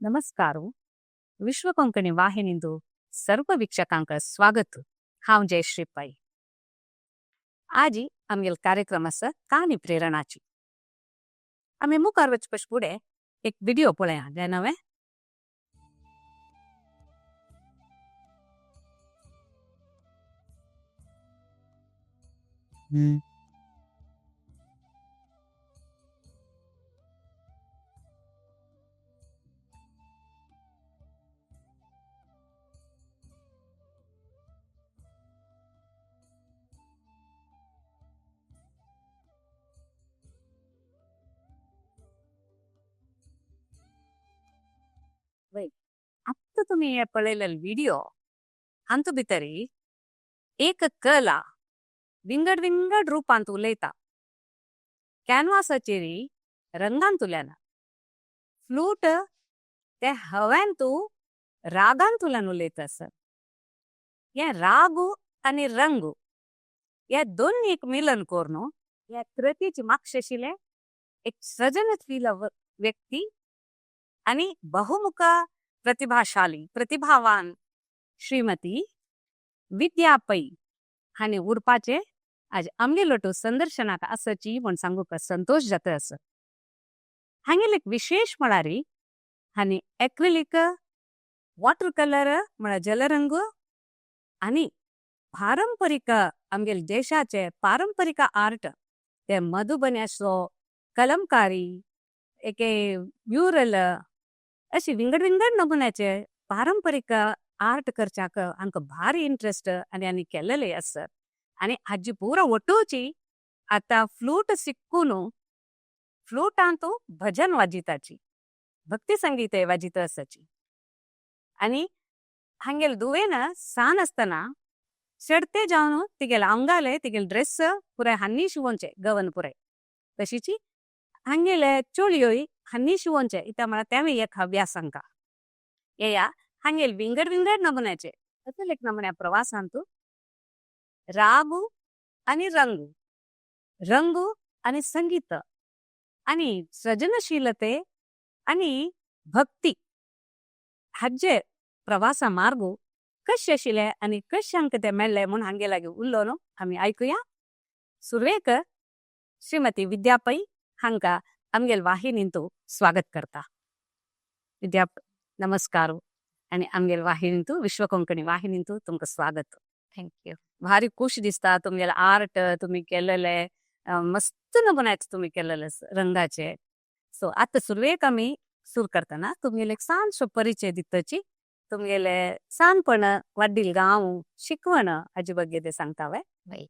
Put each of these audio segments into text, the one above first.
नमस्कारू विश्व कोंकणी वाहिनींದು सर्व वीक्षकांक स्वागत हांव जयश्री पै आजी आमगेल कार्यक्रम आसा काणी प्रेरणाची आमी मुखार वचपा फुडें एक व्हिडिओ पळया जायना वे वय आत्ता तुम्ही हे पळयलेलो व्हिडिओ हांतू भितरी एक कला विंगड विंगड रूपांत उलयता कॅनवासाचेरी रंगांत उलयना फ्लूट ते हव्यांतू रागांत उलन उलयता सर हे रागू आणि रंगू हे दोन एक मिलन कोरनो या कृतीची मागशे आशिल्ले एक सृजनशील व्यक्ती आणि बहुमुख प्रतिभाशाली प्रतिभावान श्रीमती विद्या पै हांणी उरपाचे आज आमगे लोटू संदर्शनाक आसची म्हण सांगूक संतोष जाता आसा हांगेल एक विशेष म्हळ्यार हांणी एक्रिलिक वॉटर कलर म्हळ्यार जलरंग आणि पारंपरिक आमगेल देशाचे पारंपरिक आर्ट ते मधुबन्याचो कलमकारी एके म्युरल अशी विंगड विंगड नमुन्याचे पारंपरिक आर्ट करच्याक हांकां भारी इंट्रस्ट आनी आनी केल्लेले आसत आनी हाजी पुरो वटोवची आतां फ्लूट शिकून फ्लूटांतू भजन वाजिताची भक्ती संगीत वाजित आसाची आनी हांगेल दुवेन सान आसतना चडते जावन तिगेल आंगाले तिगेल ड्रेस पुराय हान्नी शिवोवचे गवन पुराय तशीची हांगेले चोळयोय हान्नी शिवोवचे इता म्हळ्यार तेवूय एक हव्यास हांकां येया हांगेल विंगड विंगड नमुन्याचे अतल एक नमुन्या प्रवासांतू रागू आणि रंगू रंगू आणि संगीत आणि सृजनशीलते आणि भक्ती हाजे प्रवासा मार्गू कशे आशिल्ले आनी कशे हांकां ते मेळ्ळे म्हूण हांगे लागीं उरलो न्हू आमी आयकुया सुरवेक श्रीमती विद्या पै हांकां आमगेल वाहिनींतू स्वागत करता विद्या नमस्कार आनी आमगेल वाहिनींतू विश्व कोंकणी वाहिनींतू तुमकां स्वागत थँक्यू भारी खुश दिसता तुमगेल आर्ट तुमी केलेले मस्त नमुन्याचे तुमी केलेले रंगाचे सो आतां सुरवेक आमी सुरू करतना तुमगेले एक सानसो परिचय दितची तुमगेले सानपण वाडील गांव शिकवण हाजे ಬಗ್ಗೆ ते सांगता वे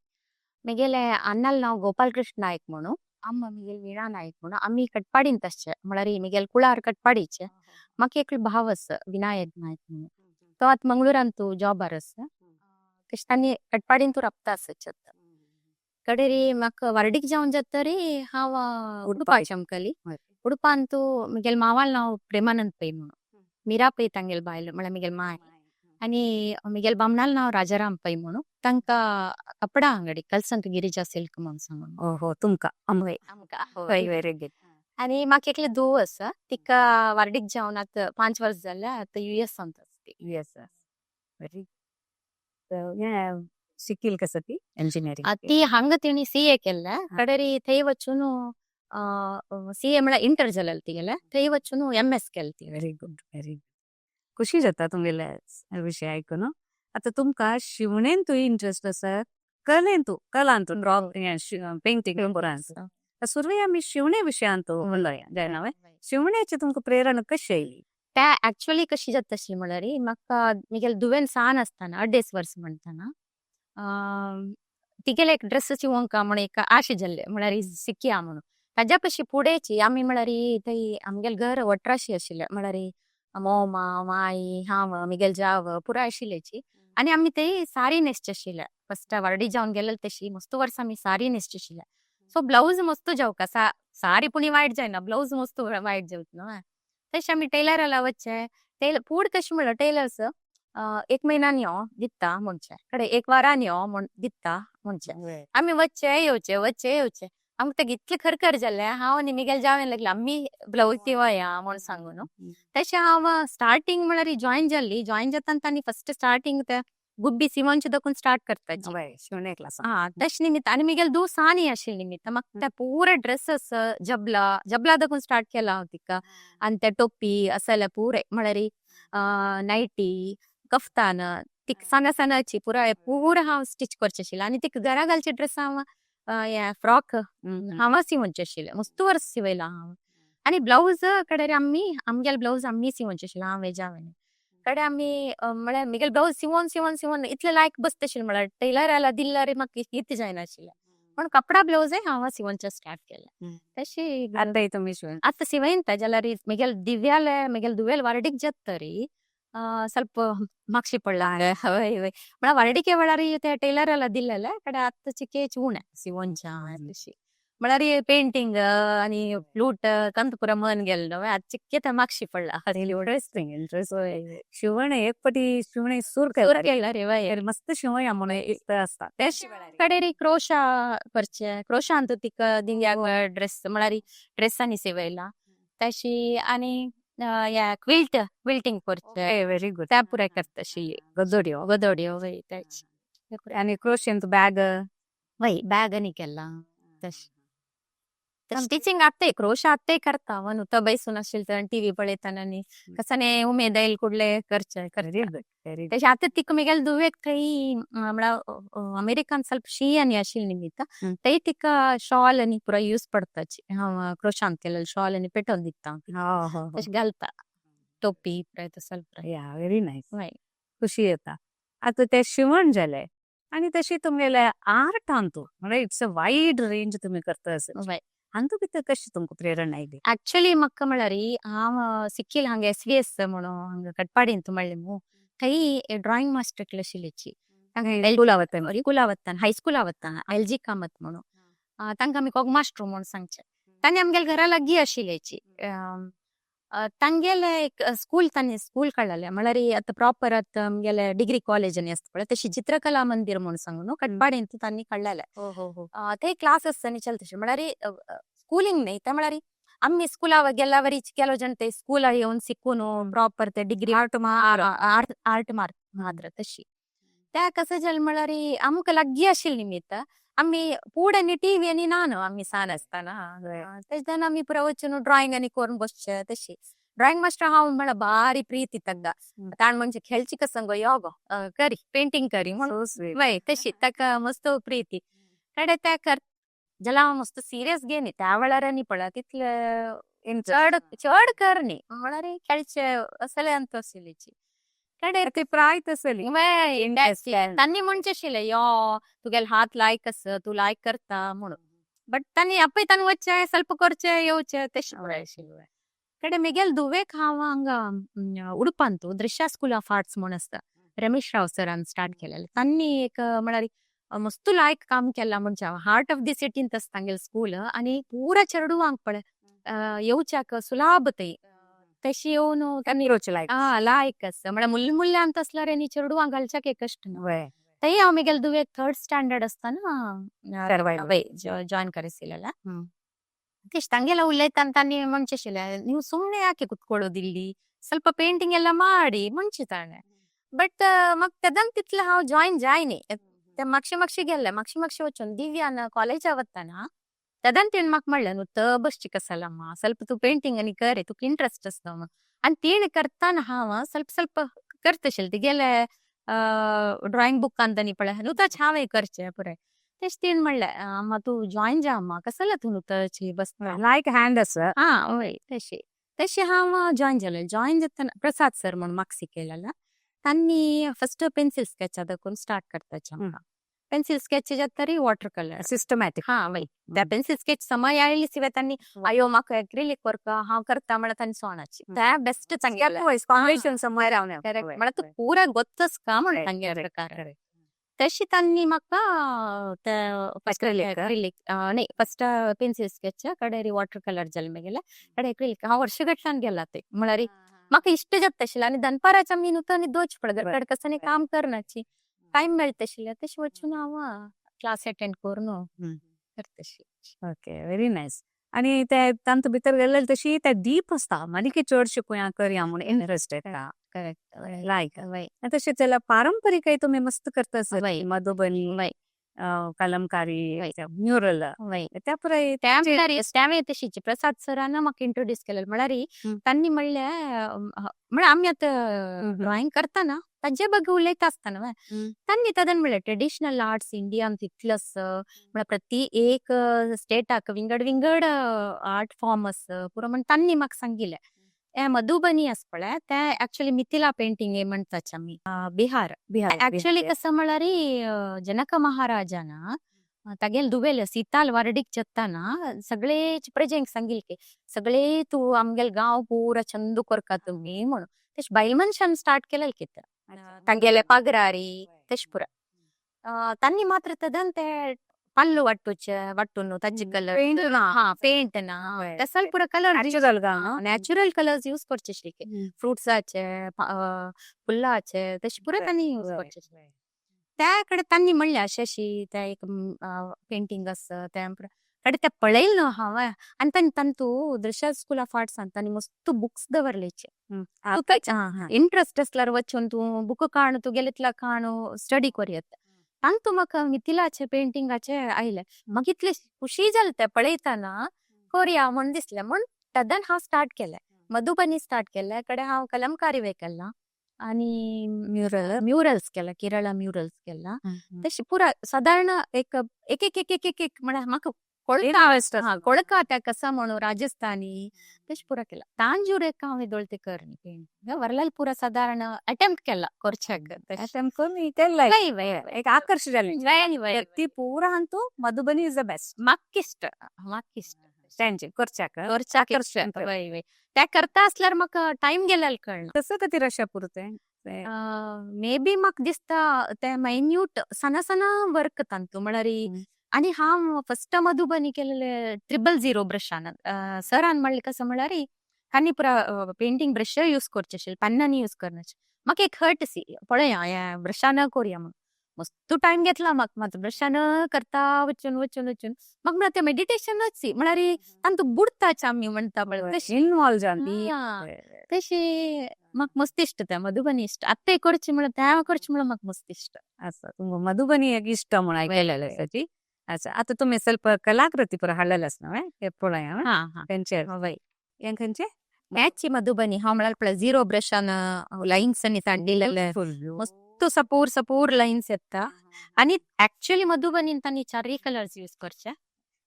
मिगेले अन्नाल नाव गोपाल कृष्ण नायक म्हणू अम्मा मिगेल वीणा नायक म्हणू आम्ही कटपाडीन तशे म्हळ्यार मिगेल कुळार कटपाडीचे म्हाका एक भाव आसा विनायक नायक म्हणून तो आतां मंगळुरांतू जॉबार आसा तशें तांणी कटपाडीन तू राबता आसत कडेरी म्हाका वार्डीक जावन जातरी हांव उडपा चमकली उडपांतू मिगेल मावाल नाव प्रेमानंद पै म्हणून मीरा पै तांगेल बायल म्हळ्यार मिगेल माय आणि मिगेल बामणाल नाव राजाराम पै म्हणू तांकां कपडा अंगडी कलसंत गिरिजा सिल्क म्हणून सांगून ओहो तुमकां अमवे हय वेरी गुड आणि म्हाका एकले धूव आसा तिका वार्डीक जावन आतां 5 वर्स जाल्या आतां US यूएस वेरी शिकील कसं ती इंजिनियरिंग ती हांगा तिणी CA केल्या कडेरी थंय वचून CA म्हळ्यार इंटर जालें तिगेले थंय वचून MS केलें ती वेरी गुड खुशी जाता तुमगेले विशय आयकून आता तुमकां शिवणेंतूय इंट्रस्ट आसा कलांतू ड्रॉइंग पेंटिंग सुरवे आमी शिवणे विशयांतू उलया जायना वे शिवण्याची तुमकां प्रेरणा कशी आयली त्या ऍक्च्युअली कशी जाता आशिल्ली म्हळ्यार म्हाका मिगेल दुवेन सान आसतना 2.5 वर्स म्हणटना तिगेले एक ड्रेस शिवंक म्हण एक आशे जाल्ले म्हळ्यार शिकया म्हणून ताज्या पशी फुडेंची आमी म्हळ्यार थंय आमगेल घर वट्राशी आशिल्ले म्हळ्यार मोमा माई हांव मिगेल जाव पुराय आशिल्लेची आनी आमी थंय सारी न्हेसचे आशिल्ले फस्ट वार्डी जावन गेले तशी मस्त वर्स आमी सारी न्हेसचे आशिल्ले सो ब्लाउज मस्त जावका सारी पुणी वायट जायना ब्लाउज मस्त वायट जावत न्हू तशें आमी टेलराला वचचे फूड कशें म्हणल्यार टेलर्स 1 म्हयन्यान यो दिता म्हणचे कडे 1 वारान यो म्हण दिता म्हणचे आमी वचचे येवचे आमक तेगे इतले खरखर जाले हांव आनी मिगेल जावेन लागले आम्ही ब्लाउज दिवया म्हूण सांगून तशें हांव स्टार्टींग म्हळ्यार जॉईन जाताना तांणी फस्ट स्टार्टींग ते गुब्बी सिवोनचे देखून स्टार्ट करपाची शिवणे क्लास तशें निमित्त आनी मिगेल 2 सानी आशिल्ली निमित्त म्हाका ते पुरे ड्रेसस जबला देखून स्टार्ट केला हांव तिका आनी ते टोपी असले पुरे म्हळ्यार नायटी कफ्तान तिका सणाची पुरा हांव स्टिच करचें आशिल्लें आनी तिका घरा घालचे ड्रेस हांव फ्रॉक हांव सिवोनचे आशिल्ले मस्त वर्स सिवयला हांव आनी ब्लाउज कडेन आमगेले ब्लाउज आमी सिवोनचे आशिल्ले हांव जावेन कडेन आमी म्हळ्यार मिगेल ब्लाउज सिवोन इतले लायक बसता आशिल्ले म्हळ्यार टेलराला दिल्यार म्हाका इतलें जायनाशिल्लें पण कपडा ब्लाउज हांव सिवोनचे स्टार्ट केले तशी आतां तुमी शिवण आतां सिवयता जाल्यार मिगेल दुवेल वारडीक जत्तरी ಸ್ವಲ್ಪ ಮಾಕ್ಷಿ ಪಳ್ಳಾಂಗ ಮಳ ವರಡಿಕೆ ಒಳರಿ ಟೈಲರ್ ದಿಲ್ಲಲ್ಲ ಕಡೆ ಅತ್ತಚಿಕೆ ಚೂಣೆ ಸಿವೊಂಚ म्हळ्यार पेंटिंग आणि फ्लूट कंतपुर मन गेल्लो चिक्के ते मागशी पडला इंटरेस्टिंग शिवण एक पटी शिवणे सूर केला रे मस्त शिवया म्हणून इष्ट असता त्या कडे री क्रोशा करचे क्रोशा अंतू तिक दिंग्याक ड्रेस म्हळ्यार ड्रेसांनी सिवयला तशी आणि क्विल्टिंग करचे व्हेरी गुड त्या पुराय करतशी गदोड्यो आणि क्रोशेंत बॅग बॅग आणि केला तशी स्टिचिंग आत्ते क्रोशा आत्ते करता नु तो बैसून आशिल तर टीव्ही पळयताना कसाने उमेद येईल कुडले करचे तशें आतां तिका मिगेल दुवेक थंय म्हळ्यार अमेरिकान ಸ್ವಲ್ಪ शी आनी आशिल्ली निमित्त थंय तिका शॉल आनी पुरा यूज पडताची हांव क्रोशांत केलेले शॉल आनी पेटोवन दिता तशें घालता टोपी ಸ್ವಲ್ಪ व्हेरी नाईस खुशी येता आता ते शिवण जाले आणि तशी तुमगेले आर्ट अंतू म्हणजे इट्स अ वाईड रेंज तुम्ही करता अंतू कितें कशी तुमकां प्रेरणा आयली एक्चुअली म्हाका म्हळ्यार हांव सिक्कील हांगा SVS म्हणून हांगा कटपाडींत म्हणलें न्हू थंय ड्रॉइंग मास्टर क्लास आशिल्लीची स्कुला वताना हायस्कुला वताना LG कामत म्हणून तांकां आमी कोग मास्टर म्हणून सांगचे तांणी आमगेले घरा लागीं आशिल्लेची तांगेले एक स्कूल काडलेले म्हळ्यार आतां प्रॉपर आतां आमगेले डिग्री कॉलेज आनी आसता पळय तशी चित्रकला मंदिर म्हणून सांगून कटपाडींत तांणी काडलेले ते क्लास आसतानी चलतशे म्हळ्यार स्कूलिंग न्ही ते म्हळ्यार आमी स्कुला गेल्या वरी केलो जण ते स्कुला येवन शिकून प्रॉपर ते डिग्री आर्ट मार्क मात्र तशी त्या कसं जालें म्हळ्यार आमकां लागीं आशिल्ली निमित्त आमी फूड आनी टीव्ही आनी ना न्हू आमी सान आसतना तेच्यान आमी पुरा वचून ड्रॉइंग आनी करून बसचे तशी ड्रॉइंग मास्टर हांव म्हळ्यार बारी प्रीती तग्गा ताण म्हणजे खेळची कसं गो यो गो करी पेंटिंग करी म्हणून तशी ताका मस्त प्रीती कडे त्या कर जाल्यार हांव मस्त सिरियस घे न्ही त्या वेळार न्ही पळय तितले चड कर न्ही म्हळ्यार खेळचे असले अंत आशिल्लीची कडे ते प्रायत आसली तांणी म्हणचे आशिल्ले यो तुगेले हात लायक तू लायक करता म्हणून बट तांणी आपयतान वचचे ಸ್ವಲ್ಪ करचे येवचे तशें कಡೆ मिगेल दुवेक हांव हांगा उडपांतू दृश्या स्कूल ऑफ आर्ट्स म्हणून आसता रमेश राव सरान स्टार्ट केलेले तांणी एक म्हळ्यार मस्त लायक काम केला म्हणजे हार्ट ऑफ दी सिटीन आसता तांगेले स्कूल आनी पुरा चेडवांक पळय येवच्याक सुलाभतय तशी येवन लायक आसा म्हळ्यार मुल्यांत आसल्यार आनी चेडवांक घालच्याक एक कश्ट ना थंय हांव मिगेल दुवेक 3rd स्टँडर्ड आसतना जॉइन करिसिल्लें तेश तांगेला उलयताना तांणी म्हणचे आशिल्ले ನೀವು ಸುಮ್ಮನೆ ಯಾಕೆ ಕುತ್ಕೊಳ್ಳೋದಿಲ್ಲಿ ಸ್ವಲ್ಪ ಪೇಂಟಿಂಗ್ ಎಲ್ಲ ಮಾಡಿ ಮುಂಚಿತಾನೆ बट म्हाका तेदान तितलें हांव जॉइन जायनी ते मागशे गेल्ले मागशे वचून दिव्यान कॉलेजा वताना तेदान तेणें म्हाका म्हणलें न्हू तो बसची कसालम्मा ಸ್ವಲ್ಪ तू पेंटिंग आनी कर तुका इंट्रस्ट आसता आनी तेणें करताना हांव ಸ್ವಲ್ಪ करतशिल्लें तिगेले ड्रॉइंग बुकांत आनी पळय न्हू ताचे हांवें करचें पुराय तेश तेणें म्हणलें अम्मा तू जॉइन जा अम्मा कसाला तू न्हू ताची बस लायक हँड आसा वय तशी हांव जॉइन जालें जॉइन जातना प्रसाद सर म्हणून म्हाका शिकयलेलो तांणी फस्ट पेन्सिल स्केच देखून स्टार्ट करताचे आमकां पेन्सिल स्केच जातरी वॉटर कलर सिस्टमॅटिक वय त्या पेन्सिल स्केच समय आयली सिवाय तांणी अयो म्हाका एक्रिलिक वर्क हांव करता म्हळ्यार तांणी सोणाची त्या बेस्ट कॉम्बिनेशन समय रावना म्हळ्यार तू पुरा गोत्तच का म्हण तांगे प्रकार तशी तांणी म्हाका एक्रिलिक न्ही फस्ट पेन्सिल स्केच कडेरी वॉटर कलर जालें मागीर कडेन एक्रिलिक हांव वर्सगटल्यान गेला ते म्हळ्यार म्हाका इश्ट जाता आशिल्लें आनी दनपाराच्या आमी न्हू आनी दोच पडत कसं काम करनाची टायम मेळटा आशिल्लें तशें वचून हांव क्लास अटेंड करून करतशी. Okay very nice. आणि ते तांत भितर गेल्यार तशी ते डीप आसता मालिके चडशे कुया करया म्हूण इंटरेस्ट येता करेक्ट. लायक वय तशेंच जाल्यार पारंपरिकय तुमी मस्त करता सर वय मधुबनी वय कलमकारी वय म्युरल वय त्या पुराय त्यावेळी तशीच प्रसाद सरान म्हाका इंट्रोड्यूस केलें म्हळ्यार हम्म. तांणी म्हणलें म्हळ्यार आमी आतां ड्रॉइंग करतना ताजे ಬಗ್ಗೆ उलयता आसतना तांणी तदन म्हणलें ट्रेडिशनल आर्ट्स इंडियान तितलो म्हळ्यार प्रति एक स्टेटाक विंगड विंगड आर्ट फॉर्म पुरो म्हण तांणी म्हाका सांगिल्लें हे मधुबनी आस पळय ते एक्चुअली मिथिला पेंटिंग हे म्हणटाच आमी बिहार एक्चुअली कसं म्हळ्यार जनक महाराजान तागेल दुवेल सीताल वारडीक जेत्ताना सगळे प्रजेंक सांगिल की सगळे तू आमगेल गांव पुरा चंद करता तुम्ही म्हणून तेश बायल मनशान स्टार्ट केलें कितें तांगेले पागरारी तेश पुरा तांणी मात्र तदन ते पल्लू वाट्टून ताजे कलर पेंट ना तसल पुरा कलर नॅचरल कलर्स यूज करचे फ्रुट्साचे फुल्लाचे तशे पुरा तांणी यूज करचे त्या कडे तांणी म्हणलें अशी त्या एक पेंटिंग त्या कडे ते पळयलें न्हू हांव आनी तांणी तांतू दृश्य स्कूल ऑफ आर्ट्सान तांणी मस्त बुक्स दवरलेचे इंट्रस्ट असल्यार वचून तूं बुक काण तुगेले काणू स्टडी करयत तांतू म्हाका मिथिलाचे पेंटिंगाचे आयले म्हाका इतले खुशी जालें ते पळयतना कोरया म्हण दिसलें म्हण तदन हांव स्टार्ट केलें मधुबनी स्टार्ट केलें कडे हांव कलमकारी वे केला आणि म्युरल्स केला केरळा म्युरल्स केला तशी पुरा साधारण एक एक एक एक एक एक म्हळ्यार म्हाका कोळका त्या कसा म्हणू राजस्थानी तशी पुरा केला तांजूर एक हांव दोळते करनी पेंट वरलाल पुरा साधारण अटेम्प्ट केला एक आकर्ष ती पूरा Antu Madhubani is the best म्हाकिष्ट त्यांचे करच्याक त्या करता असल्यार म्हाका टाइम गेल्याल कळना तसं का ती रशा पुरते मे बी म्हाका दिसता ते मायन्यूट सना वर्क तांतू म्हळ्यार आणि हांव फस्ट मधुबनी केलेले 000 ब्रशान सरान म्हणलें कसं म्हळ्यार तांणी पुरा पेंटिंग ब्रश यूज करचे पेन्नांनी यूज करनाचे म्हाका एक हर्टसी पळया हे ब्रशान करूया म्हण मस्त टाइम घेतला म्हाका मात ब्रशान करता वचून म्हाका म्हळ्यार ते मेडिटेशनच म्हळ्यार तांतू बुडताच आमी म्हणटा पळय इनवॉल्व जाली तशी म्हाका मस्त इष्ट त्या मधुबनी इष्ट आत्ताय करची म्हळ्यार त्या करची म्हळ्यार म्हाका मस्त इष्ट असं तुमकां मधुबनी एक इष्ट म्हण आयकलेली अच्छा आता तुम्ही ಸ್ವಲ್ಪ कलाकृती पुरा हाडलेलास ना पळया खंयचे हें खंयचे ಮ್ಯಾಚಿ ಮಧುಬನಿ ಹಾವ್ ಮಳಲ್ಪಳ 0 ಬ್ರಷ್ ಅನ ಲೈನ್ಸ್ ಅನಿ ತಂಡಿಲಲೆ मस्त सपोर लाईन्स येता आणि ऍक्च्युअली मधुबनीन तांणी 4 कलर्स यूज करचे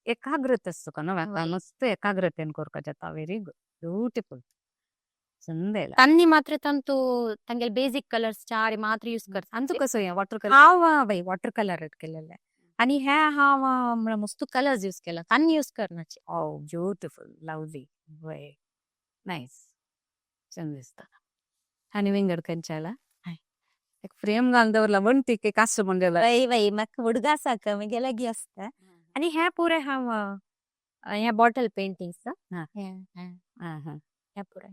एकाग्रत असतो का ना मस्त एकाग्रतेन करता जाता व्हेरी गुड ब्युटिफुल सुंदर तांणी मात्र तांतू तांगेल बेसिक कलर्स 4 मात्र यूज करता अंतू कसं या वॉटर कलर हांव बाई वॉटर कलर केलेले आणि हे हांव म्हळ्यार मस्त कलर्स यूज केला तांणी यूज करनाचे ब्युटिफुल लवली वय नाईस छान दिसता आणि विंगड खंयच्याला एक फ्रेम घालून दवरला वणटी की कास म्हणलेला वय म्हाका हुडगा साक म्हगेला गी असता आणि हे पुरे हांव हे बॉटल पेंटिंग्स हे पुरे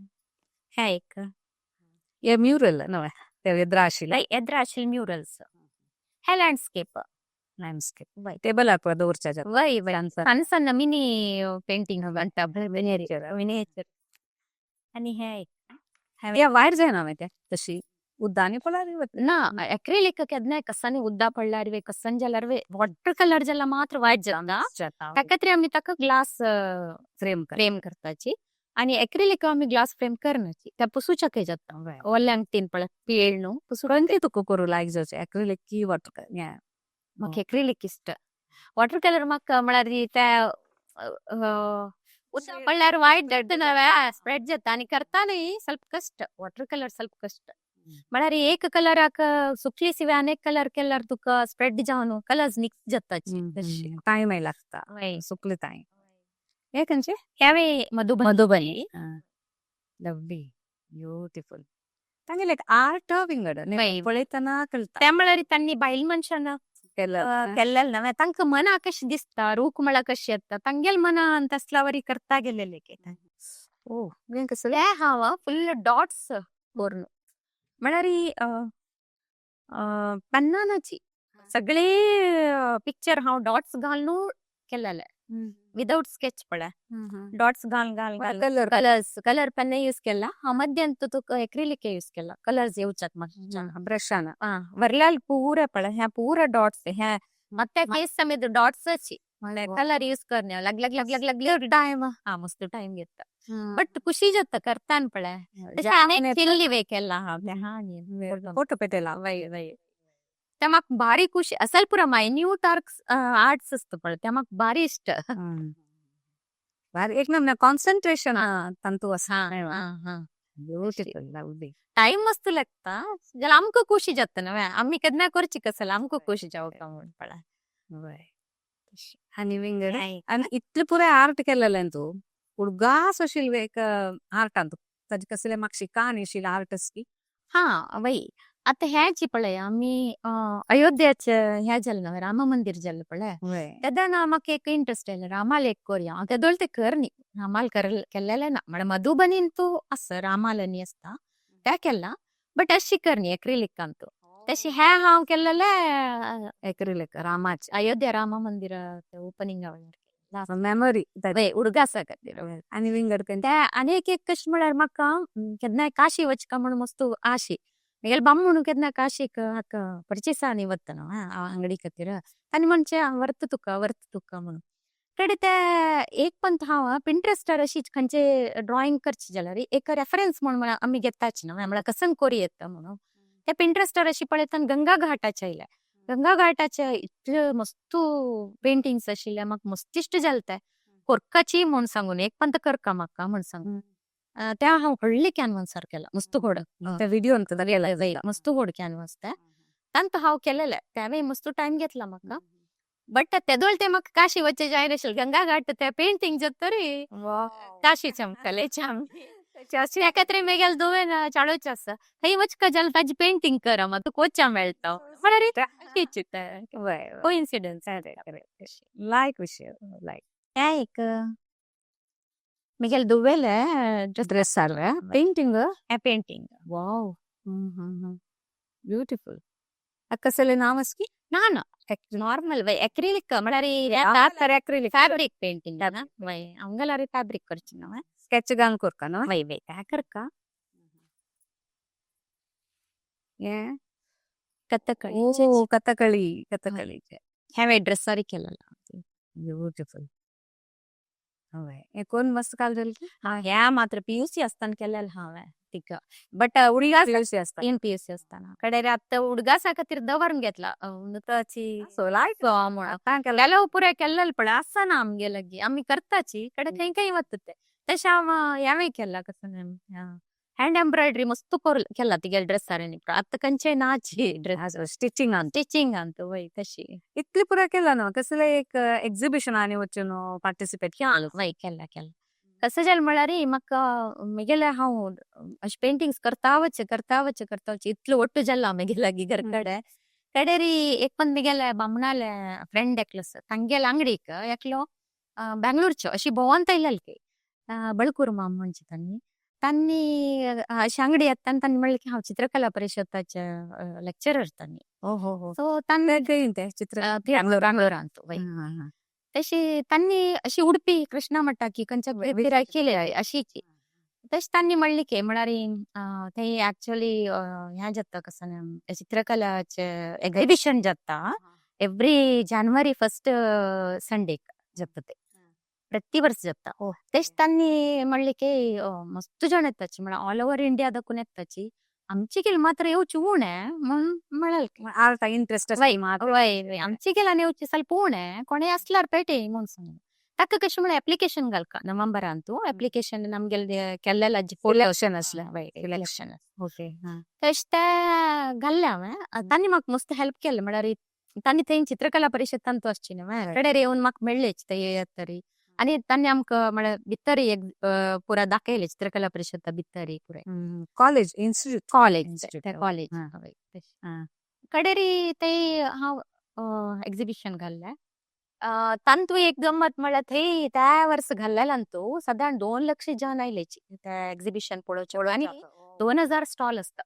हे एक हे म्युरल नव ते ಎದ್ರ ಆಶಿಲ್ ಮ್ಯೂರಲ್ಸ್ ಹೇ ಲ್ಯಾಂಡ್ಸ್ಕೇಪ್ ವೈ ಟೇಬಲ್ ಹಾಕುವ ದೋರ್ಚಾ ವೈ ಸಣ್ಣ ಸಣ್ಣ ಮಿನಿ ಪೇಂಟಿಂಗ್ ಅಂತ ಮಿನಿಯೇಚರ್ आणि हे वायर जायना ते तशी उद्दानी पडल्यार ना एक्रिलिक केदनाय कसानी उद्दा पडल्यार कसन जाल्यार वॉटर कलर जाल्यार मात्र वायट जाता ताका तरी आमी ताका ग्लास फ्रेम करताची आणि एक्रिलिक आमी ग्लास फ्रेम करनाची त्या पुसूचके जाता ओल्ल्यांक तीन पळय पीळ न्हू पुसून तुका करू लायक जावचे एक्रिलिक की वॉटर म्हाका एक्रिलिक इष्ट वॉटर कलर म्हाका म्हळ्यार त्या उद्दा पडल्यार वायट स्प्रेड जाता आणि करता न्ही ಸ್ವಲ್ಪ कष्ट वॉटर कलर ಸ್ವಲ್ಪ कष्ट म्हळ्यार एक कलराक सुकली सिवे अनेक कलर केल्यार तुका स्प्रेड जावन कलर्स मिक्स जाताची टाइम लागता सुकले टाइम हे खंयचे ह्यावे मधुबनी लवली ब्युटिफुल तांगेले एक आर्ट विंगड पळयतना कळटा त्या म्हळ्यार तांणी बायल मनशान केल्लेले ना तांकां मना कशी दिसता रूख म्हळ्यार कशी येता तांगेल मनान तसला वरी करता गेलेले कसले हांव फुल्ल डॉट्स कोरून म्हळ्यार पेन्नानाची सगळे पिक्चर हांव डॉट्स घालून केलेले विदाउट स्केच पळय डॉट्स घाल घाल घाल कलर कलर पेन यूज केला मध्यांत तुका एक्रिलिक यूज केला कलर्स येवचात मातशे ಬ್ರಷಾನ ವರ್ಲಾಲ್ ಪೂರ ಪಳ ಹ್ಯಾ ಪೂರ ಡಾಟ್ಸ್ ಹ್ಯಾ ಮತ್ತೆ ಫೇಸ್ ಸಮೇತ ಡಾಟ್ಸ್ ಅಚ್ಚಿ कलर यूज करणे लग लग लग लग लग टाइम हा मस्त टाइम घेता बट खुशी जाता करतान पळे चिल्ली वेकेಲ್ಲ हा ಫೋಟೋ ಪೆಟ್ಟೆಲ್ಲ वय वय ते म्हाका भारी खुशी असल पुरा मायन्यूट आर्ट्स असता पळय ते म्हाका भारी इष्ट ಬಾರಿ एक ನಮ್ನ ಕಾನ್ಸಂಟ್ರೇಷನ್ ತಂತು हा हा हा ಬ್ಯೂಟಿಫುಲ್ ಲವ್ಲಿ टाइम मस्त लागता जाल्यार आमकां खुशी जाता न्हू आमी केन्ना करची कसं आमकां खुशी जावका म्हण पळय आणि विंगड आणि इतले पुरे आर्ट केलेले तू उडगास आशिल्ले एक आर्ट अंतू ताजे कसले म्हाका शिकान आशिल्ले आर्टिस्ट की हा वय आता ह्याची पळय आमी अयोध्येचे ह्या जालें न्हू राम मंदिर जालें पळय तेन्ना म्हाका एक इंट्रस्ट आयलो रामाल एक करया हांव तेदोळ ते करनी रामाल केल्लेले ना म्हळ्यार मधुबनीन तू आसा रामालनी असता त्या केला बट अशी करनी एक्रिलिक अंतू तशी हे हांव केल्लेले एक्रिलिक रामाचे अयोध्या राम मंदिर ओपनिंग मेमरी उडगासा खातीर आणि विंगड ते आनीक एक कशें म्हळ्यार म्हाका केन्नाय काशी वचका म्हण मस्त आशी म्हगेले बाम्मूण केन्ना काशीक हाका पर्चेसांनी वता न्हू अंगडी खातीर तांणी म्हणचे व्हरता तुका म्हणून कडेन ते एक पंत हांव पिंट्रस्टार अशी खंयचे ड्रॉइंग करची जाल्यार एक रेफरन्स म्हणून आमी घेताची न्हू म्हळ्यार कसन कोरी येता म्हणून ते पिंट्रस्टार अशी पळयतना गंगा घाटाचे आयले गंगा घाटाचे इतले मस्त पेंटिंग्स आशिल्ले म्हाका मस्त इश्ट जाले ते कोरकाची म्हूण सांगून एक पंत करका म्हाका म्हूण सांगून त्या हांव व्हडले कॅनवासार केला मस्त व्हड ते व्हिडिओ मस्त व्हड कॅनवास ते तांत हांव केलेले त्यावेळी मस्त टाइम घेतला म्हाका बट तेदोळ ते म्हाका काशी वचचे जाय नाशिल्ले गंगा घाट ते पेंटिंग तरी काशी चमकले त्या खातीर म्हगेले दोन चाळूच आसा थंय वचका जाल्यार ताजी पेंटिंग करा मात तुका वचचा मेळटा म्हळ्यार कोइन्सिडन्स लायक विषय लायक हे एक म्हगेले दुवेले ड्रेस सारवे पेंटिंग पेंटिंग वाव ब्यूटिफुल कसले नाव की ना ना नॉर्मल वय एक्रिलिक म्हळ्यार एक्रिलिक फॅब्रिक पेंटिंग वय हंगलार फॅब्रिक करची न्हू स्केच घालून करका न्हू वय वय काय करका कथकळी ह्या ड्रेसारी केलेला ब्यूटिफुल कोण मस्त काल जाली ह्या मात्र पीयूसी असताना केलेला हांवें तिका बट उडगास पीयूसी असता पीयूसी असताना कडेन आतां उडगासा खातीर दवरून घेतला ताची लायक केलेलो पुरे केल्लेले पळय आसा ना आमगे लागी आमी करताची कडेन खंय खंय वता ते तशें हांव हेंय केला कसं हँड एम्ब्रॉयडरी मस्त केला तिगे ड्रेसांनी आतां खंयचे नाची ड्रेस स्टिचिंग आंत वय तशी इतली पुरा केला न्हू कसले एक एक्झिबिशनांनी वचून पार्टिसिपेट वय केला कसं जालें म्हळ्यार म्हाका म्हगेले हांव अशें पेंटिंग्स करता वच इतलो ಒಟ್ಟು जाला म्हगे लागी घर कडेन एक पण म्हगेले बामणाले फ्रेंड एकलो तांगेले अंगडीक एकलो बेंगलोरचो अशी भोंवंत आयलेली बळकूर माम म्हणचे तांणी अशी अंगडी येता तांणी म्हणलें की हांव चित्रकला परिशदाचे लेक्चरर तांणी सो तांणी चित्र बेंगलोरांत वय तशी तांणी अशी उडपी कृष्णा मठा की खंयच्या केली अशी तशी तांणी म्हणली की म्हळ्यार थंय एक्चुअली ह्या जाता कसं चित्रकलाचे एक्झिबिशन जाता एव्हरी जानेवारी 1 संडेक जाता ते प्रति वर्ष जाता तेच तांणी म्हणले की मस्त जण येताची म्हळ्यार ऑल ओव्हर इंडिया दाखून येताची आमची गेल मात्र येवची उणे म्हणून म्हळाल आर्ट इंट्रस्ट वय आमची गेला येवची ಸ್ವಲ್ಪ उणे कोणी असल्यार पेटे म्हणून सांग ताका कशें म्हळ्यार एप्लिकेशन घालका नोव्हेंबरान तू एप्लिकेशन नमगेले केल्लेला इलेक्शन असलें वय इलेक्शन ओके तशें ते घाल्ले हांवें तांणी म्हाका मस्त हेल्प केलें म्हळ्यार तांणी थंय चित्रकला परिशदांत तू आसची न्हू कडेन येवन म्हाका मेळ्ळेच ते येतरी आनी तांणी आमकां म्हळ्यार भितर एक पुरा दाखयले चित्रकला परिशदा भितर पुरे कॉलेज इन्स्टिट्यूट कॉलेज कडेन ते हांव एक्झिबिशन घाल्लें तांतू एक गंमत म्हळ्यार थंय त्या वर्स घाल्लेल्यान तू साधारण 2 लाख जन आयलेची त्या एक्झिबिशन पळोवचे आनी 2000 स्टॉल असता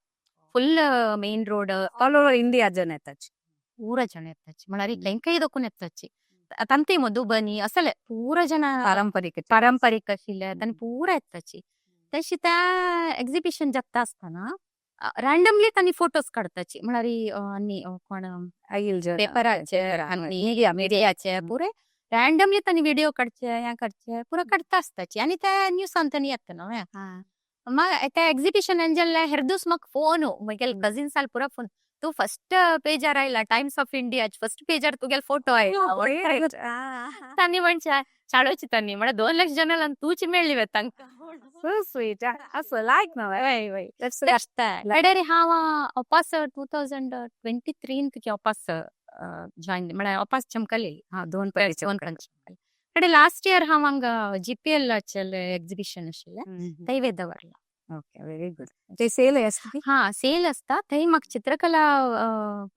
फुल main road all over India जन येताची पूरा जण येताची म्हळ्यार खंय खंय दाखून येताची तांती मधुबनी असले पुरा जन पारंपरिक पारंपरिक आशिल्ले तांणी पुरा येताची तशी त्या एक्झिबिशन जगता असताना रॅन्डमली तांणी फोटोज काढताची म्हळ्यार आनी कोण आईल पेपराचे आनी मिडियाचे पुरे रॅन्डमली तांणी व्हिडिओ काडचे हे काडचे पुरो काडता आसताची आनी त्या न्यूसान तांणी येता न्हू त्या एक्झिबिशनान जेल्ले हेरदूस म्हाका फोन म्हगेल कजिन्साल पुरा फोन तू फर्स्ट पेजार आयला टाइम्स ऑफ इंडिया फर्स्ट पेजार तुगेल फोटो आयला तांणी म्हणचे शाळेची तांणी म्हळ्यार 2 लाख जनाला तूच मेळ्ळी तांकां So sweet. असं लायक ना वय वय That's कडेरी हांव वापस 2023 वापस जॉईन म्हळ्यार वापस चमकलेली हा 2 कಡೆ लास्ट इयर हांव हांगा GPL एक्झिबिशन आशिल्लें थंय दवरला ओके व्हेरी गुड ते सेल असते हा सेल असता थंय म्हाका चित्रकला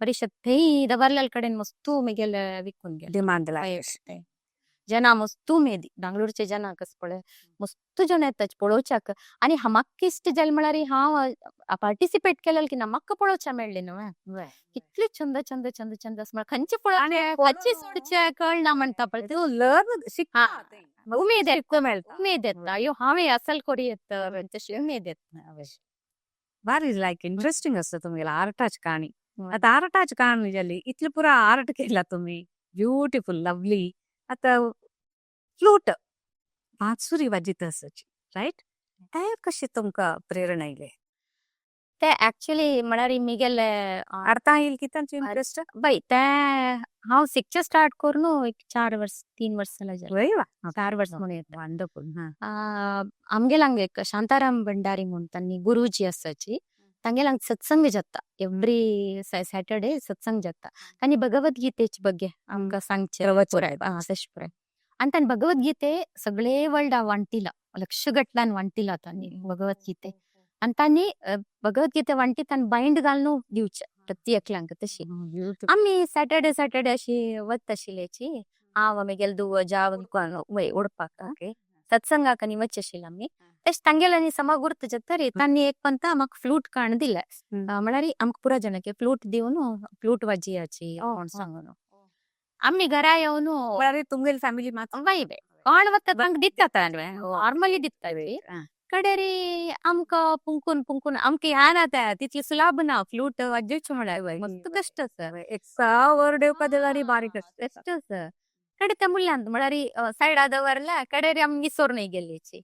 परिषद थंय दवरलेले कडेन मस्तू म्हगेल विकून गेले डिमांड जना मस्तू मेदी बेंगळूरचे जना कस पळय मस्तू जन येताच पळोवच्याक आनी म्हाका इश्ट जालें म्हळ्यार हांव पार्टिसिपेट केलें की म्हाका पळोवच्या मेळ्ळें न्हू कितले चंद चंद चंद चंद म्हळ्यार खंयचे पळोवचे खंयचे सोडचे कळना म्हणटा पळय तू लर्न उमेद येता अयो हांवें असल करी येता तशी उमेद येता भारी लायक इंटरेस्टिंग असतं तुम्हाला आर्टाची काणी आता आर्टाची काणी जाली इतले पुरा आर्ट केला तुम्ही ब्युटिफुल लवली आता फ्लूट बांसुरी वाजित असाची राईट ते कशी तुमका प्रेरणा येयले ते ऍक्च्युली म्हळ्यार म्हगेल अर्था येईल की त्यांची इंटरेस्ट बाय ते हांव शिकचे स्टार्ट करून एक 3 वर्स जालें 4 वर्स म्हणून येता वंडरफुल आमगेल हांगा एक शांताराम भंडारी म्हणून तांणी गुरुजी आसाची तांगेल हांगा सत्संग जाता एव्हरी सॅटर्डे सत्संग जाता तांणी भगवद्गीतेचे बगे आमकां सांगचे पुराय आनी तांणी भगवद्गीते सगळे वर्ल्डा वांटिला लक्षगटल्यान वांटिला तांणी भगवद्गीते आनी तांणी भगवद्गीते वांटी तांणी बायंड घालून दिवचे प्रत्येकल्यांक तशी आमी सॅटर्डे अशी वत आशिल्लेची हांव म्हगेल दुव जाव ओडपाक सत्संगाक आनी वच आशिल्ले आमी तशें तांगेल आनी समगुर्त जातरी तांणी एक पंता म्हाका फ्लूट काण दिले म्हळ्यार आमकां पुरा जनांक फ्लूट दिवन फ्लूट वाजियाची सांगून आमी घरा येवन तुमगेल फॅमिली मात बाय कोण वता तांकां दिता नॉर्मली दिता कडेरी आमकां पुंकून आमकां ह्या ना त्या तितली सुलाभ ना फ्लूट वाजोवचें म्हळ्यार मस्त कष्ट सर एक 6 वर येवपा दिल्यार बारीक कष्ट सर कडे त्या मुल्यांत म्हळ्यार सायडा दवरल्या कडेरी आमी विसोर नाही गेल्लीची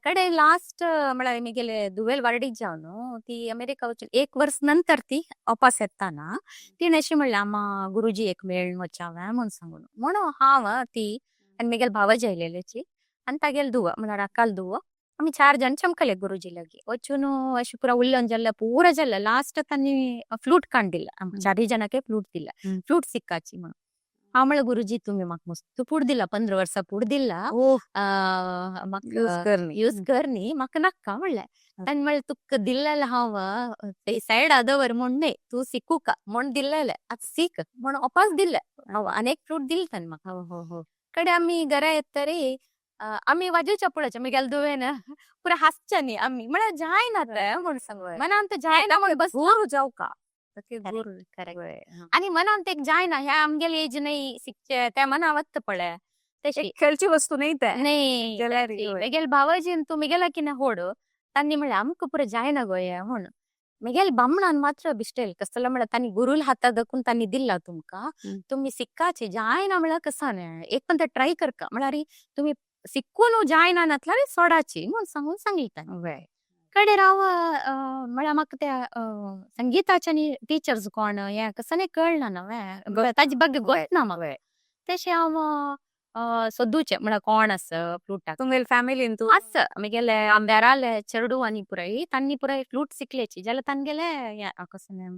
कडे लास्ट म्हळ्यार म्हगेले दुवेल वाडीक जावन ती अमेरिका वचून 1 वर्स नंतर ती वापस येताना तिणें अशी म्हणलें आम्हा गुरुजी एक मेळून वचावें म्हूण सांगून म्हणून हांव ती आनी म्हगेल भावाजी आयलेलीची आनी तागेल दुव म्हळ्यार अकाल दुव आमी 4 जण चमकले गुरुजी लागी वचून अशी पुरा उल्लन जाल्ले पुरा जाल्ले लास्ट तांणी फ्लूट काण दिला आमकां 4 जणांक फ्लूट दिला फ्लूट शिकाची म्हणून हांव म्हळ्यार गुरुजी तुमी म्हाका मस्त फूड दिला 15 वर्सां फूड दिला म्हाका यूज कर न्ही म्हाका नाका म्हणलें तांणी म्हणलें तुका दिल्लेलें हांव ते सायडा दवर म्हण न्ही तूं शिकू का म्हण दिल्लेलें आतां सीक म्हण वापस दिल्लें हांव आनी एक फ्लूट दिलें तांणी म्हाका कडे आमी घरा येतरी आमी वाजोवच्या पळोवचे म्हगेल दुवेन पुरा हांसचे न्ही आमी म्हळ्यार जायना ते म्हण सांगून मनान ते जायना म्हण बस जाऊ का आनी मनान ते जायना ह्या आमगेल एज नाही शिकचे त्या मना वत्त पळय तशी खेळची वस्तू नाही ते नाही म्हगेल भावाजीन तू म्हगेला की ना होड तांणी म्हणलें आमकां पुरा जायना गोया म्हण म्हगेल बामणान मात्र बिस्टेल कसला म्हळ्यार तांणी गुरुल हाता दखून तांणी दिला तुमकां तुमी शिक्काची जायना म्हळ्यार कसा न्ही एक पण ते ट्राय करका म्हळ्यार तुमी शिकून जायना नातल्यार सोडाची म्हूण सांगून सांगितलें कडे राव म्हळ्यार म्हाका त्या संगीताचे न्ही टिचर्स कोण हें कसं न्ही कळना न्हू ताजे बगे गोयना म्हाका तशें हांव सोदूचें म्हळ्यार कोण आसा फ्लुटाक तुमगेल फॅमिलीन तूं आसा म्हगेले आंब्याराले चेडू आनी पुराय तांणी पुराय फ्लूट शिकलेची जाल्यार तांगेले कसं न्ही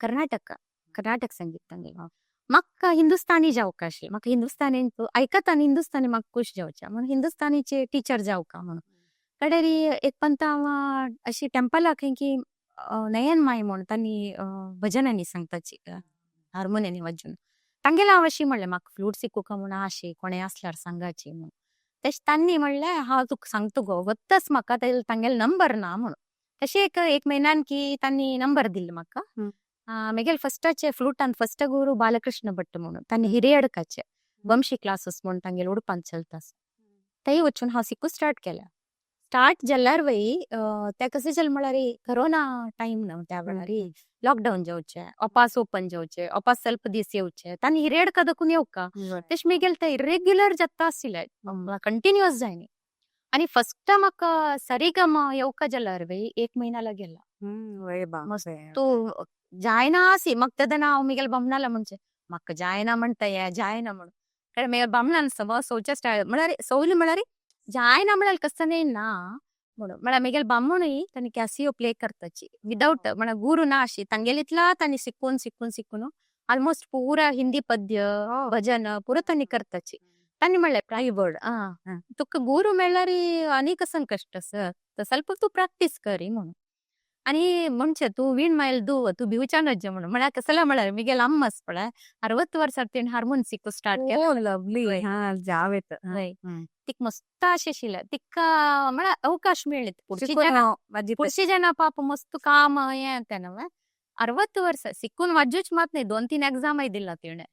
कर्नाटक संगीत तांगेलें म्हाका हिंदुस्तानी जावका आशिल्लें म्हाका हिंदुस्तानीन आयकता आनी हिंदुस्तानी म्हाका खूश जावचें म्हणून हिंदुस्तानीचे टिचर जावका म्हणून कडेरी एक पंत हांव अशी टेंपलाक खंय की नयन माय म्हूण तांणी भजनांनी सांगताची हार्मोनियानी वाजून तांगेले हांव अशी म्हणलें म्हाका फ्लूट शिकूका म्हूण आशी कोणें आसल्यार सांगाची म्हणून तशें तांणी म्हणलें हांव तुका सांगता गो वत्तच म्हाका तांगेलो नंबर ना म्हणून तशें एक म्हयन्यान की तांणी नंबर दिलो म्हाका म्हगेल फस्टाचे फ्लुटान फस्ट गुरू बालकृष्ण भट्ट म्हणून तांणी हिरियडकाचे वंशी क्लासेस म्हूण तांगेले उडपान चलता थंय वचून हांव शिकूंक स्टार्ट केलें. स्टार्ट जाल्यार वय ते कशें जालें म्हळ्यार करोना टायम न्हू त्या वेळार लॉकडाऊन जावचें अपास ओपन जावचें अपास ಸ್ವಲ್ಪ दीस येवचे तांणी हिरेड कदकून येवका तेश मिगेल ते इरेग्युलर जाता आशिल्ले कंटिन्युअस जायनी आनी फर्स्ट म्हाका सरीगम येवका जाल्यार वय 1 म्हयना गेला मस्त तू जायना आसी म्हाका तेदना हांव मिगेल बामणाला म्हणचे म्हाका जायना म्हणटा हे जायना म्हणून कारण मिगेल बामणान समज सोच्या स्टार्ट म्हळ्यार सवली म्हळ्यार जायना म्हळ्यार कसं ना म्हणून म्हळ्यार मिगेल बामणूय तांणी कॅसिओ प्ले करताची विदाउट म्हळ्यार गुरु ना आशी तांगेले इतला तांणी शिकून आलमोस्ट पुरा हिंदी पद्य भजन पुरो तांणी करताची तांणी म्हणलें प्रायवर्ड तुका गुरु मेळ्ळ्यार आनी कसं कष्ट सर ಸ್ವಲ್ಪ तू प्रॅक्टीस करी म्हणून आनी म्हणचे तू वीण मायल्दू तू भिवचानಜ್ಜ म्हणून म्हळ्यार कसला म्हळ्यार मिगेल अम्मस पळय 60 वर्सार तेणी हार्मोन शिकू स्टार्ट केलं लवली जावेत तिक मस्त आशिल्लें तिका म्हळ्यार अवकाश मेळ्ळे पुढची जन पाप मस्त काम हें तें 60 वर्स शिकून वाजूच मात न्ही 2-3 एग्जाम दिला तिणें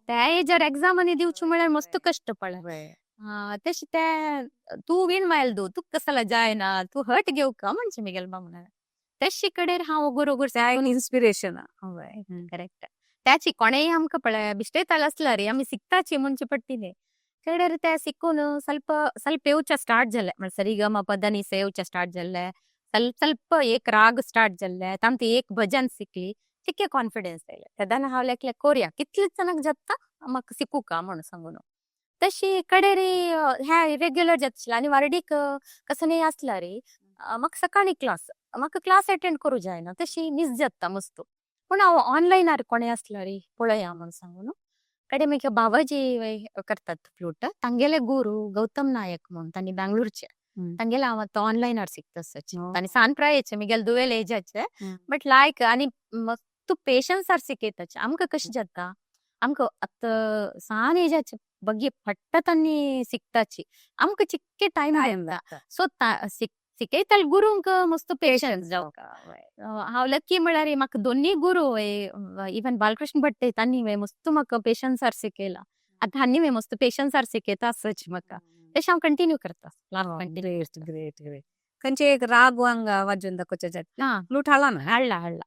त्या एजार एग्जाम आनी दिवची म्हळ्यार मस्त कष्ट पळय तेश ते तू वीण मायल्दू तुक कसला जायना तू हट घेवका म्हणचे मिगेल बामणान तेशी कडेन हांव गोरोगोर इन्स्पिरेशन करेक्ट त्याची कोणेय आमकां पळय बिश्टेताल आसला रे आमी शिकताची म्हणचे पडटिले कडेर ते शिकून ಸ್ವಲ್ಪ येवचे स्टार्ट जाले म्हळ्यार सरीगम पदनीस येवचे स्टार्ट जाल्ले ಸ್ವಲ್ಪ एक राग स्टार्ट जाल्ले तांती एक भजन शिकली तिके कॉन्फिडन्स येयले तेदाना हांव लेकले कोरया कितलेच जणांक जाता म्हाका शिकू का म्हणून सांगून तशी कडेर ह्या रेग्युलर जातशिल्ले आनी वारडीक कसं नाही आसला रे म्हाका सकाळी म्हाका क्लास अटेंड करूं जायना तशी मिस जाता मस्त पूण हांव ऑनलायनार कोणें आसला रे पळया म्हणून सांगून कडेन मागीर बाबाजी करतात फ्लूट तांगेले गुरु गौतम नायक म्हणून तांणी बँगलोरचे तांगेले हांव आतां ऑनलायनार शिकताचे तांणी सानप्रायेचे मिगेल दुवेल एजाचे बट लायक आनी तू पेशन्सार शिकयताचे आमकां कशें जाता आमकां आतां सान एजाचे बगी फट्ट तांणी शिकताची आमकां चिक्के टायम सो शिकयताल गुरूंक मस्त पेशन्स हांव लकी म्हळ्यार म्हाका दोन्ही गुरु इवन बालकृष्ण भट्टे तांणी मस्त म्हाका पेशन्सार शिकयला आतां हांणी मस्त पेशन्सार शिकयता सच म्हाका तशें हांव कंटिन्यू करता ग्रेट ग्रेट ग्रेट खंयचे एक राग वांग वाजून दाखोवचे फ्लूट हाडला ना हाडला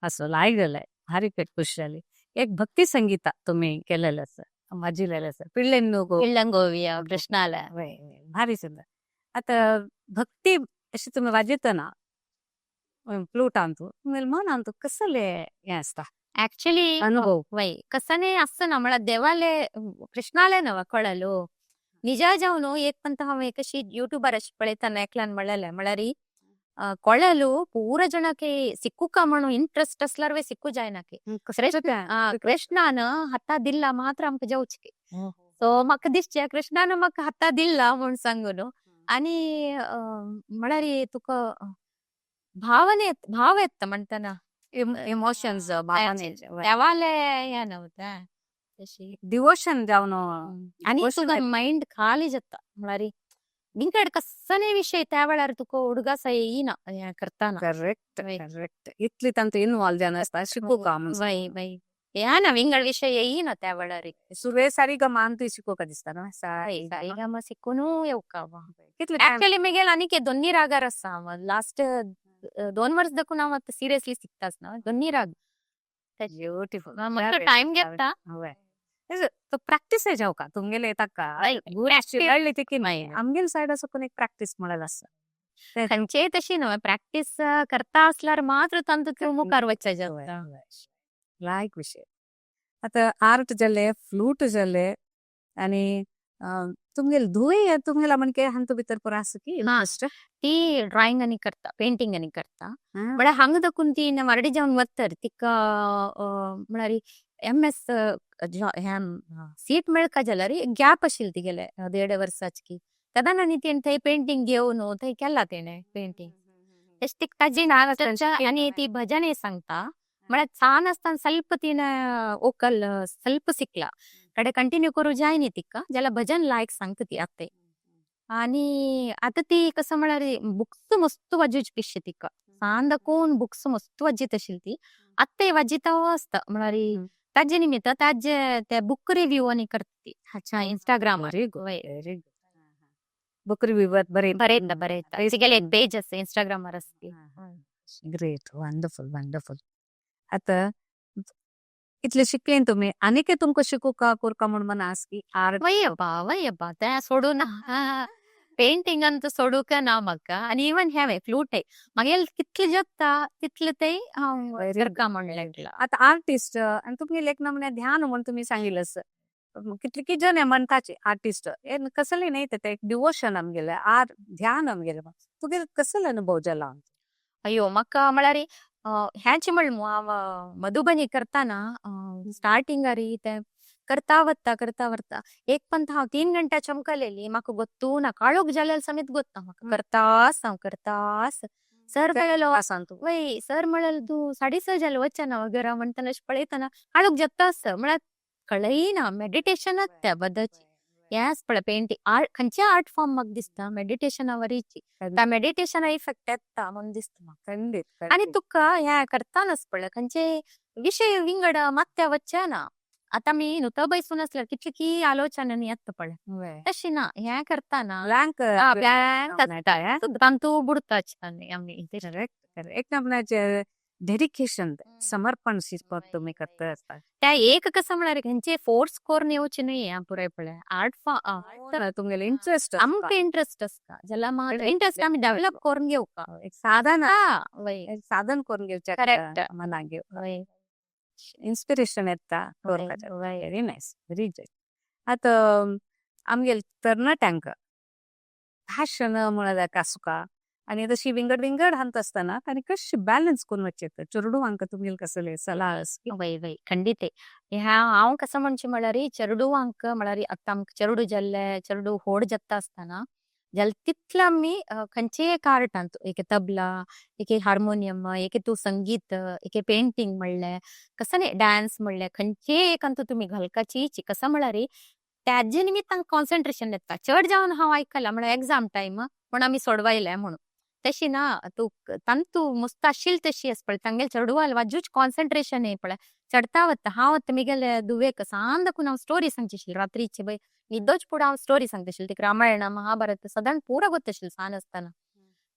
असं ऐकलेलं आहे. भारी खुश झाली. एक भक्ती संगीत तुम्ही केलेलं असं वाजिलेलं असं पिल्लेंनो गो पिल्लंगोविया कृष्णाला वय, वय. भारी सुंदर. आता भक्ती अशी तुम्ही वाजयतना फ्लूट आणतो तुम्ही म्हण आणतो कसले हे असता ऍक्च्युली अनुभव ವೈ ಕಸನೆ ಅಸ್ಸನ ಮಳ ದೇವಾಲೆ ಕೃಷ್ಣಾಲೆ ನವ ಕೊಳಲು ನಿಜ ಜಾವನು ಏಕ್ ಪಂತ ಹವ ಏಕಶಿ ಯೂಟ್ಯೂಬರ್ ಅಶ್ ಪಳೆತನ ಏಕ್ಲನ್ ಮಳಲೆ ಮಳರಿ ಕೊಳಲು ಪೂರ ಜನಕ್ಕೆ ಸಿಕ್ಕು ಕಮಣು ಇಂಟ್ರೆಸ್ಟ್ ಅಸ್ಲರ್ವೆ ಸಿಕ್ಕು ಜಾಯ್ನಕ್ಕೆ ಕೃಷ್ಣಾನ ಹತ್ತಾದಿಲ್ಲ ಮಾತ್ರ ಅಮ್ಕ ಜೌಚ್ಕೆ ಸೊ ಮಕ್ಕ ದಿಶ್ಚ ಕೃಷ್ಣಾನ ಮಕ್ಕ ಹತ್ತಾದಿಲ್ಲ म्हणून सांगून आणि मळरी तुका भाव येत म्हणताना इमोशन्स तेव्हाले या नव्हत्या तशी डिवोशन जाऊन आणि गोष्ट तुझा आहे. माइंड खाली जाता म्हळ्यार निंकड कसने विषय त्यावेळार तुका हुडगास येईना या करताना करेक्ट वय. करेक्ट इतली तंतु इन्वॉल्व जान असता शिकू का वय वय या ना विंगड विषय येईना त्यावेळार सुरे सारी ग मानती शिकू का दिसता ना ಈಗ ಮ ಸಿಕ್ಕುನು येवका कितले ऍक्च्युअली मिगेल आणि के दोन्ही रागार असा लास्ट 2 वर्ष देखून हांव आतां सिरियसली शिकताच ना दोन्ही राग ब्युटिफुल मस्त टाइम घेता तो प्रॅक्टिस आहे जाऊ का तुमगेले येतात का वय, practice. कळली ते की नाही वय. आमगेल साईड असं कोणी प्रॅक्टिस म्हणाल असं खंयचे तशी न्हय प्रॅक्टिस करता असल्यार मात्र तांतू तूं मुखार वचचें जाता लायक विषय आता आर्ट जाले फ्लूट जाले आणि तुमगेल धुवे तुमगेला म्हणजे हंतु भितर पुरा असं की इंटरेस्ट ती ड्राइंग आणि करता पेंटिंग आणि करता म्हळ्यार हांगा देखून ती वारडी जावन वत्तर तिका म्हळ्यार MS सीट मेळका जाल्यार गॅप आशिल्ली तिगेले 1.5 वर्साची की तेदान आनी तेणे थंय पेंटिंग घेवन थंय केला तेणे पेंटिंग तेच तिका ताजी आणि ती भजने सांगता म्हळ्यार छान आसतना ಸ್ವಲ್ಪ तिने वोकल ಸ್ವಲ್ಪ शिकला कडे कंटिन्यू करू जाय न्ही तिका जाल्यार भजन लायक सांगता ती आतां आणि आता ती कसं म्हळ्यार बुक्स मस्त वाजूच पिशे तिका सान दाखोवन बुक्स मस्त वाजीत आशिल्ली ती आत्ता वाजिता आसता म्हळ्यार ताजे निमित्त ताजे ते बुक रिव्यू आणि करता ती अच्छा इंस्टाग्रामार वेरी गुड बुक रिव्यू बरयता तिगेले एक पेज आसा इंस्टाग्रामार आसा ग्रेट वंडरफुल वंडरफुल आता इतले शिकले तुम्ही आनीक तुमका शिकू का कोरका म्हणून मना आस की आर्ट वयब्बा ते सोडून पेंटिंग ಅಂತೂ सोडूक ना म्हाका आणि इवन हेवे फ्लूट मागेल कितले जगता तितले ते करता म्हणलें आता आर्टिस्ट आणि तुम्ही एक नमुने ध्यान म्हणून तुम्ही सांगितलं कितले की जन म्हणताचे आर्टिस्ट कसले नाही ते एक डिवोशन आमगेले आर ध्यान आमगेले तुगे कसले अनुभव जाला अयो म्हाका म्हळ्यार ह्याची म्हणू हांव मधुबनी करताना स्टार्टिंगारी ते करता वरता एक पण हांव 3 घंटा चमकलेली म्हाका गोत्तू ना काळोख जाल्यार समेत गोत्ता म्हाका करतास सर पळयलो वय सर म्हळ्यार तूं 6:30 जालें वच्चा ना वगैरे म्हणताना पळयतना काळोख जगता म्हळ्यार कळयना मेडिटेशनच त्या बद्दलची हेच पळय पेंटिंग आर्ट खंयचे आर्ट फॉर्म म्हाका दिसता मेडिटेशना वरीची त्या मेडिटेशना इफेक्ट येता म्हणून दिसता म्हाका खंडीत आणि तुका हे करतानाच पळय खंयचे विषय विंगड मात्या वच्चे ना आता मी नुतं बैसून असल्यार कितली की आलोचना येता पळय तशी ना हे करताना तांतू बुडताच आमी एक नमुन्याचे डेडिकेशन समर्पण शिकपाक तुम्ही करता असता त्या एक कसं म्हळ्यार खंयचे फोर्स करून येवचे न्हय पुराय पळय आर्ट तुमगेले इंटरेस्ट आमकां इंटरेस्ट आसता जाल्यार इंटरेस्ट आमी डेव्हलप करून घेवका एक साधन वय एक साधन करून घेवचे करेक्ट मनाक घेऊ वय इन्स्पिरेशन येता व्हेरी नाईस व्हेरी ग्रेट आता आमगेल तरणाट्यांक भाषण म्हळ्यार कासुका आणि तशी विंगड हंत असताना आणि कशी बॅलन्स करून वच्चे चेडू हांकां तुमगेल कसले सलाह वय खंडीत हांव कसं म्हणचे म्हळ्यार चेडूवांक म्हळ्यार आतां आमकां चेडू जाल्ले चेडू व्हड जाता आसतना जाल्यार तितले आमी खंयचे एक आर्टांत एक तबला एक हार्मोनियम एक तूं संगीत एक पेंटिंग म्हणलें कसं न्ही डान्स म्हणलें खंयचे एक अंतू तुमी घालपाची कसं म्हळ्यार त्याचे निमित्तान कॉन्सन्ट्रेशन येता चड जावन हांव आयकलां म्हळ्यार एग्जाम टायम पूण आमी सोडवायले म्हणून तशी ना तू तांतू मस्त आशिल्ली तशी आस पळय तांगेले चेडवाल वाजूच कॉन्सन्ट्रेशन पळय चढता वता हांव तुमगेले दुवेक सान दाखून हांव स्टोरी सांगची आशिल्ली रात्रीची बाय न्हिदोच फुडें हांव स्टोरी सांगता आशिल्ली तिका रामायण महाभारत सादारण पुरा गोत आशिल्ली सान आसतना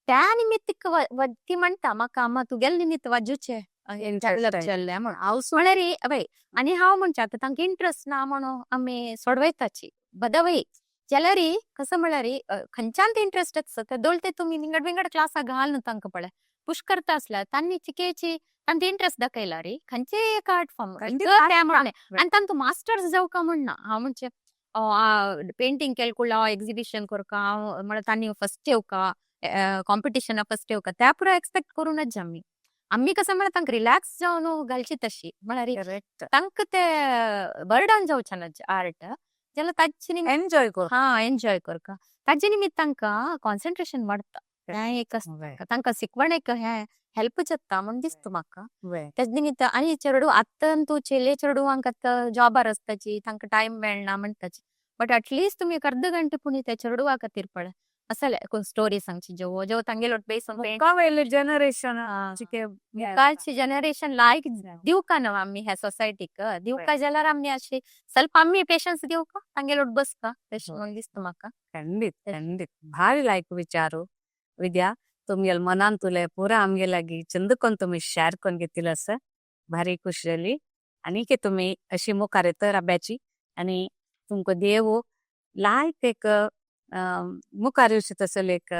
त्या निमित्त ती म्हणटा म्हाका अम्मा तुगेले निमित्त वाजूचे डेव्हलप चल्ल्या म्हण हांव म्हळ्यार पळय आनी हांव म्हणचे आतां तांकां इंट्रस्ट ना म्हणून आमी सोडवयताची बदवय जाल्यार कसं म्हळ्यार खंयच्यान ते इंट्रस्ट आसा ते दोळते तुमी विंगड विंगड क्लासाक घाल न्हू तांकां पळय पुश करता आसल्यार तांणी चिकेची तांचे इंट्रस्ट दाखयला रे खंयचे एक आर्ट फॉर्म आनी तांकां मास्टर्स जावका म्हणना हांव म्हणचे पेंटिंग केल्कुला एक्झिबिशन करका हांव म्हळ्यार तांणी फर्स्ट येवका कॉम्पिटिशना फर्स्ट येवका त्या पुरो एक्सपेक्ट करूनच आमी कसं म्हळ्यार तांकां रिलॅक्स जावन घालची तशी म्हळ्यार करेक्ट तांकां ते बर्डन जावचें ना आर्ट जाल्यार ताचे निमित्त एन्जॉय कर एन्जॉय करका ताजे निमित्त तांकां कॉन्सन्ट्रेशन वाडटा हें एक आसता तांकां शिकवण एक हें हेल्प जाता म्हण दिसता म्हाका तेच निमित्त आनी चेडू आत्तां तूं चेले चेडूवांक आतां जॉबार आसताची तांकां टायम मेळना म्हणटाची बट एटलिस्ट तुमी एक अर्द घंटे पुणी त्या चेडूवा खातीर पळय असले स्टोरी सांगची जेव जेव तांगेलो बेसून मुखावेले जनरेशन मुखारची जनरेशन लायक दिवका न्हू आमी ह्या सोसायटीक दिवका जाल्यार आमी अशी ಸ್ವಲ್ಪ आमी पेशन्स दिवका तांगेलो बसका तशें म्हण दिसता म्हाका ಖಂಡಿತ ಖಂಡಿತ ಭಾರಿ ಲಾಯ್ಕ್ ವಿಚಾರು ವಿದ್ಯಾ तुमगेल मनान तुले पुरा आमगे लागी चंदकोन तुम्ही शेअर करून घेतलं सर भारी खुश जाली आणि की तुम्ही अशी मुखार येतं राब्याची आणि तुमको देव लायक एक मुखार येवची तसले एक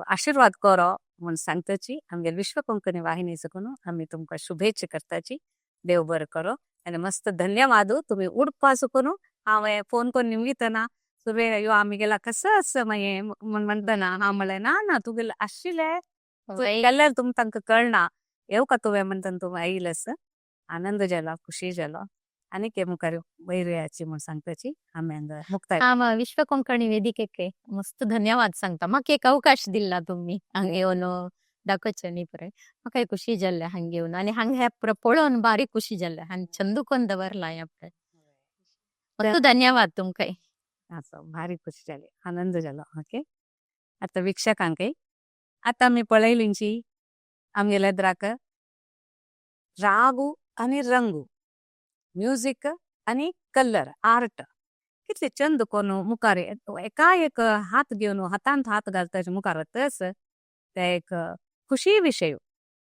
आशीर्वाद करो म्हणून सांगताची आमगे विश्व कोंकणी वाहिनी सकून आम्ही तुमका शुभेच्छा करताची देव बरं करो आणि मस्त धन्यवाद तुम्ही उडपा सुकून हांवें फोन करून निमगितना तुवे अयो आम्ही गेला कसं असं माये म्हणताना हा म्हणलें ना तुगेलं आशिल्लें केल्यार तुम तांकां कळना येवका तुवें म्हणटाना तुवें आयिल्लें आनंद जाला खुशी जालो आनी के मुखार वैरयाची म्हूण सांगपाची आमी हांगा मुक्ताय विश्व कोंकणी वेदिकेक मस्त धन्यवाद सांगता म्हाका एक अवकाश दिला तुम्ही हांगा येवन दाखोवचें न्ही पुराय म्हाका खुशी जाल्लें हांगा येवन आनी हांगा हें पुरो पळोवन बारी खुशी जाल्लें आनी चंदूकोन दवरला हें पुराय मस्त धन्यवाद तुमकां असं भारी खुशी जाली आनंद जालो ओके आता वीक्षकांकय आता आमी पळयलींची आमगेल्या द्राक रागू आनी रंगू म्युझिक आनी कलर आर्ट कितले चंद कोन मुखार एका एक हात घेवन हातांत हात घालता मुखार वतस ते एक खुशी विशय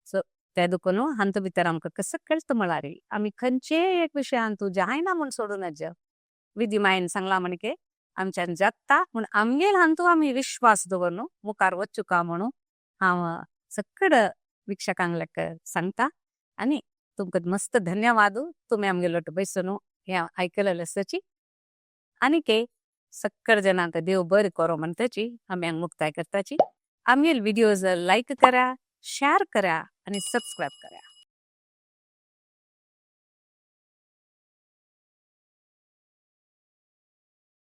सो ते दुखून हांत भितर आमकां कसं कळटा म्हळ्यार आमी खंयचे एक विशयान तूं जायना म्हूण सोडूनच विधी मायन सांगला म्हणके आमच्यान जगता म्हूण आमगेल हांतू आमी विश्वास दवरून मुखार वचुका म्हणून हांव सकड वीक्षकांक सांगता आनी तुमकां मस्त धन्यवाद तुमी आमगेलो बैसून हें आयकलेलें आसची आनी के सक्कड जनांक देव बरें करो म्हणटाची आमी हांगा मुक्ताय करताची आमगेल व्हिडिओज लायक करा शेअर करा आणि सबस्क्राईब करा